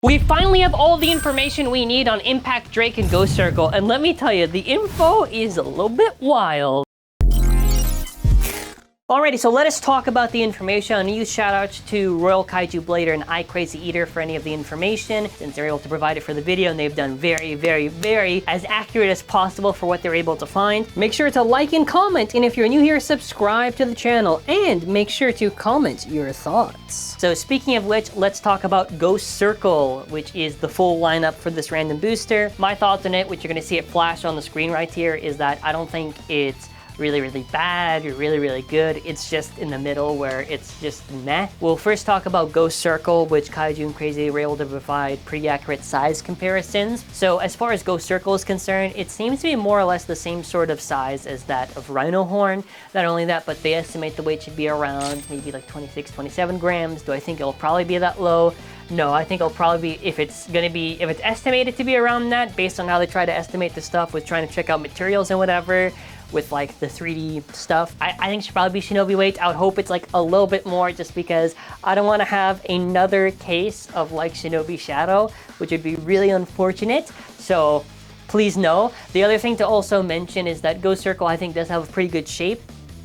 We finally have all the information we need on Impact Drake and Ghost Circle, and let me tell you, the info is a little bit wild. Alrighty, so let us talk about the information. I'm gonna use shoutouts to RoyalKaiju Blader and ICrazyEater for any of the information, since they're able to provide it for the video, and they've done very as accurate as possible for what they're able to find. Make sure to like and comment, and if you're new here, subscribe to the channel, and make sure to comment your thoughts. So speaking of which, let's talk about Ghost Circle, which is the full lineup for this random booster. My thoughts on it, which you're gonna see it flash on the screen right here, is that I don't think it's really bad or really good. It's just in the middle where it's just meh. We'll first talk about Ghost Circle, which Kaiju and Crazy were able to provide pretty accurate size comparisons. So as far as Ghost Circle is concerned, it seems to be more or less the same sort of size as that of Rhino Horn. Not only that, but they estimate the weight should be around maybe like 26, 27 grams. Do I think it'll probably be that low? No, I think it'll probably be, if it's estimated to be around that, based on how they try to estimate the stuff with trying to check out materials and whatever, with like the 3D stuff. I think it should probably be Shinobi weight. I would hope it's like a little bit more, just because I don't want to have another case of like Shinobi Shadow, which would be really unfortunate. So please no. The other thing to also mention is that Ghost Circle, I think, does have a pretty good shape.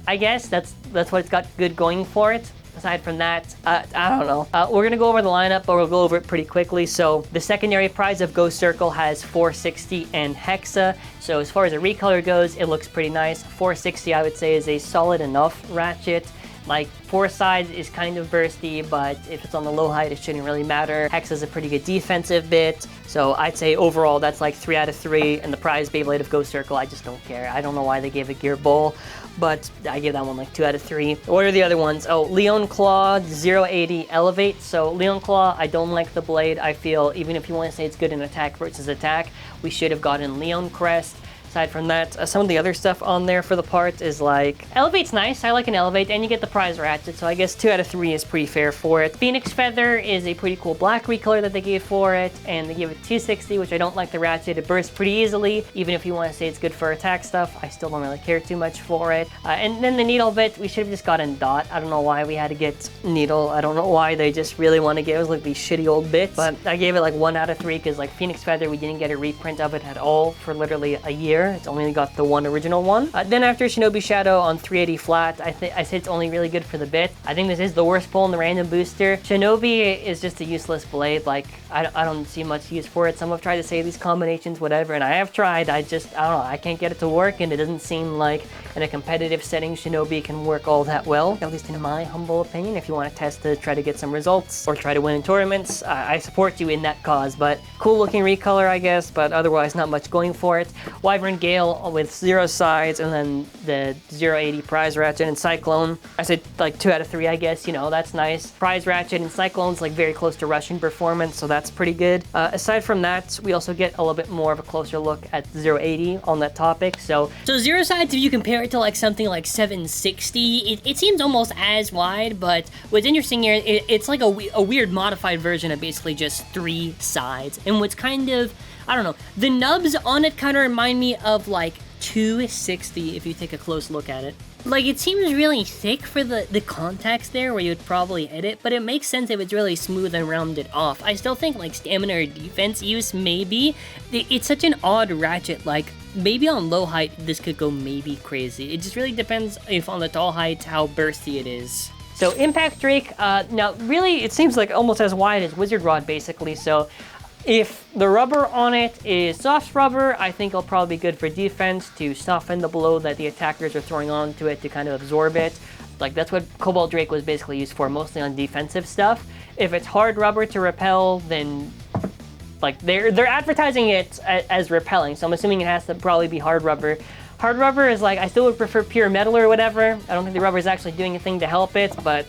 I guess that's what it's got good going for it. Aside from that, I don't know. We're gonna go over the lineup, but we'll go over it pretty quickly. So the secondary prize of Ghost Circle has 460 and Hexa. So as far as the recolor goes, it looks pretty nice. 460, I would say, is a solid enough ratchet. Like, 4 sides is kind of bursty, but if it's on the low height, it shouldn't really matter. Hexa's a pretty good defensive bit, so I'd say overall that's like 3 out of 3, and the prize Beyblade of Ghost Circle, I just don't care. I don't know why they gave it Gear Bowl, but I give that one like 2 out of 3. What are the other ones? Oh, Leon Claw 080 Elevate. So Leon Claw, I don't like the blade. I feel even if you want to say it's good in attack versus attack, we should have gotten Leon Crest. Aside from that, some of the other stuff on there for the part is like, Elevate's nice, I like an Elevate, and you get the prize Ratchet, so I guess 2 out of 3 is pretty fair for it. Phoenix Feather is a pretty cool black recolor that they gave for it, and they give it 260, which I don't like the Ratchet. It bursts pretty easily, even if you want to say it's good for attack stuff, I still don't really care too much for it. And then the Needle bit, we should have just gotten Dot. I don't know why we had to get Needle, I don't know why they just really want to give us like these shitty old bits, but I gave it like 1 out of 3, because like Phoenix Feather, we didn't get a reprint of it at all for literally a year. It's only got the one original one. Then after Shinobi Shadow on 380 flat, I say it's only really good for the bit. I think this is the worst pull in the random booster. Shinobi is just a useless blade. Like, I don't see much use for it. Some have tried to say these combinations, whatever, and I have tried. I don't know, I can't get it to work, and it doesn't seem like in a competitive setting Shinobi can work all that well, at least in my humble opinion. If you want to test to try to get some results or try to win in tournaments, I support you in that cause. But cool looking recolor, I guess, but otherwise not much going for it. Wyvern Gale with 0 sides, and then the 080 Prize Ratchet and Cyclone. I said like 2 out of 3, I guess, you know, that's nice. Prize Ratchet and Cyclone's like very close to Russian performance, so that's pretty good. Aside from that, we also get a little bit more of a closer look at 080 on that topic. So 0 sides, if you compare it to like something like 760, it seems almost as wide, but what's interesting here, it's like a weird modified version of basically just 3 sides. And what's kind of, I don't know, the nubs on it kind of remind me of like 260 if you take a close look at it. Like, it seems really thick for the context there where you'd probably hit it, but it makes sense if it's really smooth and rounded off. I still think like stamina or defense use, maybe. It's such an odd ratchet, like maybe on low height this could go maybe crazy. It just really depends if on the tall height how bursty it is. So Impact Drake, now really it seems like almost as wide as Wizard Rod basically, so if the rubber on it is soft rubber, I think it'll probably be good for defense to soften the blow that the attackers are throwing onto it to kind of absorb it. Like, that's what Cobalt Drake was basically used for, mostly on defensive stuff. If it's hard rubber to repel, then like they're advertising it as repelling, so I'm assuming it has to probably be hard rubber. Hard rubber is like, I still would prefer pure metal or whatever. I don't think the rubber is actually doing a thing to help it, but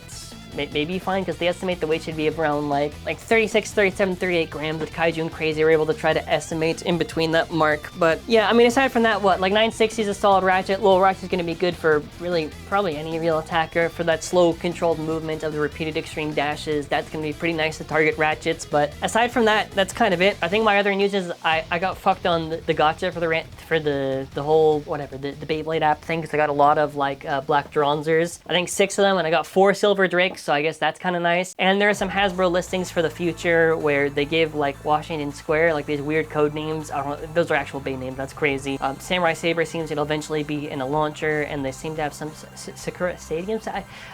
maybe fine, because they estimate the weight should be around like 36, 37, 38 grams, with Kaiju and Crazy are able to try to estimate in between that mark. But yeah, I mean, aside from that, what, like 960 is a solid ratchet. Low ratchet is going to be good for really probably any real attacker for that slow controlled movement of the repeated extreme dashes. That's going to be pretty nice to target ratchets. But aside from that, that's kind of it. I think my other news is I got fucked on the gacha for the whole whatever the Beyblade app thing, because I got a lot of like black Dronzers. I think 6 of them, and I got 4 silver Drakes. so I guess that's kind of nice. And there are some Hasbro listings for the future where they give like Washington Square like these weird code names. I don't know, those are actual Bay names, that's crazy. Samurai Saber seems it'll eventually be in a launcher, and they seem to have some Sakura Stadiums.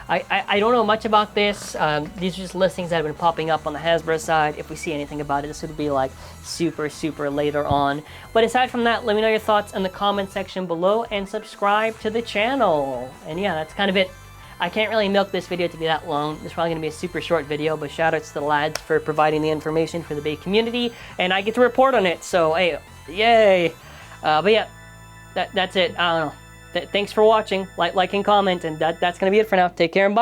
I don't know much about this. These are just listings that have been popping up on the Hasbro side. If we see anything about it, this would be like super later on. But aside from that, let me know your thoughts in the comment section below and subscribe to the channel. And yeah, that's kind of it. I can't really milk this video to be that long. It's probably gonna be a super short video, but shout outs to the lads for providing the information for the Bay community, and I get to report on it, so hey, yay. But yeah, that's it. I don't know. Thanks for watching. Like and comment, and that's gonna be it for now. Take care and bye.